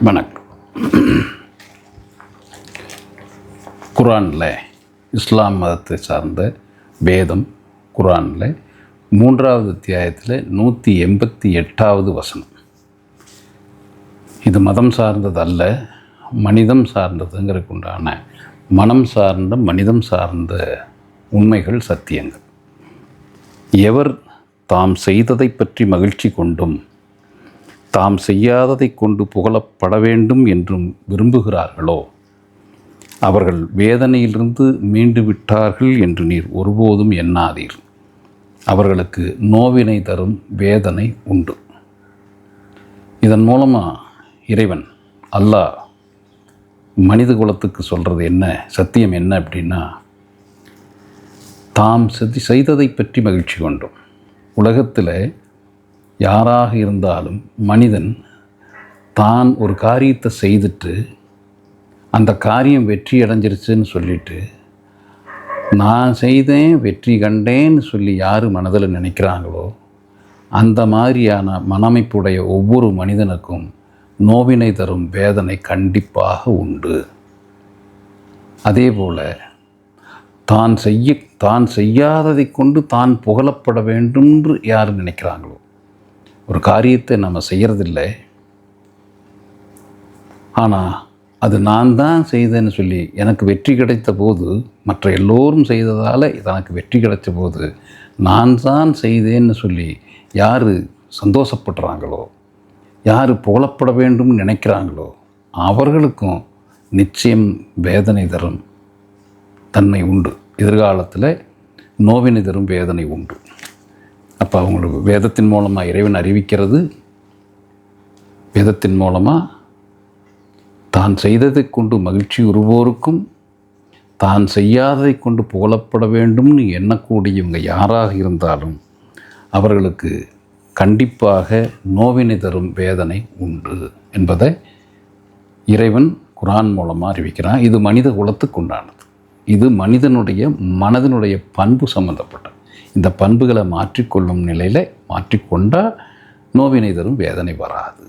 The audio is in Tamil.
வணக்கம். குரானில் இஸ்லாம் மதத்தை சார்ந்த வேதம் குரானில் 3வது அத்தியாயத்தில் 188வது வசனம். இது மதம் சார்ந்தது அல்ல, மனிதம் சார்ந்ததுங்கிறதுக்கு உண்டான மனம் சார்ந்த மனிதம் சார்ந்த உண்மைகள், சத்தியங்கள். எவர் தாம் செய்ததை பற்றி மகிழ்ச்சி கொண்டும் தாம் செய்யாததை கொண்டு புகழப்பட வேண்டும் என்றும் விரும்புகிறார்களோ அவர்கள் வேதனையிலிருந்து மீண்டு விட்டார்கள் என்று நீர் ஒருபோதும் எண்ணாதீர். அவர்களுக்கு நோவினை தரும் வேதனை உண்டு. இதன் மூலமாக இறைவன் அல்லாஹ் மனித குலத்துக்கு சொல்கிறது என்ன, சத்தியம் என்ன அப்படின்னா, தாம் செய்ததை பற்றி மகிழ்ச்சி கொண்டோம். உலகத்தில் யாராக இருந்தாலும் மனிதன் தான் ஒரு காரியத்தை செய்துட்டு அந்த காரியம் வெற்றி அடைஞ்சிருச்சுன்னு சொல்லிட்டு நான் செய்தேன் வெற்றி கண்டேன்னு சொல்லி யார் மனதில் நினைக்கிறாங்களோ அந்த மாதிரியான மனமைப்புடைய ஒவ்வொரு மனிதனுக்கும் நோவினை தரும் வேதனை கண்டிப்பாக உண்டு. அதே போல் தான் செய்யாததை கொண்டு தான் புகழப்பட வேண்டும் என்று யார் நினைக்கிறாங்களோ, ஒரு காரியத்தை நம்ம செய்கிறதில்லை, ஆனால் அது நான் தான் செய்தேன்னு சொல்லி எனக்கு வெற்றி கிடைத்த போது, மற்ற எல்லோரும் செய்ததால் எனக்கு வெற்றி கிடைச்ச போது நான் தான் செய்தேன்னு சொல்லி யார் சந்தோஷப்படுறாங்களோ, யார் புகழப்பட வேண்டும் நினைக்கிறாங்களோ அவர்களுக்கும் நிச்சயம் வேதனை தரும் தன்மை உண்டு. எதிர்காலத்தில் நோவினை தரும் வேதனை உண்டு. அப்போ அவங்களுக்கு வேதத்தின் மூலமாக இறைவன் அறிவிக்கிறது, வேதத்தின் மூலமாக தான் செய்ததை கொண்டு மகிழ்ச்சி உறுவோருக்கும் தான் செய்யாததை கொண்டு புகழப்பட வேண்டும்னு எண்ணக்கூடியவங்க யாராக இருந்தாலும் அவர்களுக்கு கண்டிப்பாக நோவினை தரும் வேதனை உண்டு என்பதை இறைவன் குரான் மூலமாக அறிவிக்கிறான். இது மனித குலத்துக்கு உண்டானது. இது மனிதனுடைய மனதினுடைய பண்பு சம்பந்தப்பட்டது. இந்த பண்புகளை மாற்றிக்கொள்ளும் நிலையில் மாற்றிக்கொண்டால் நோவினை தரும் வேதனை வராது.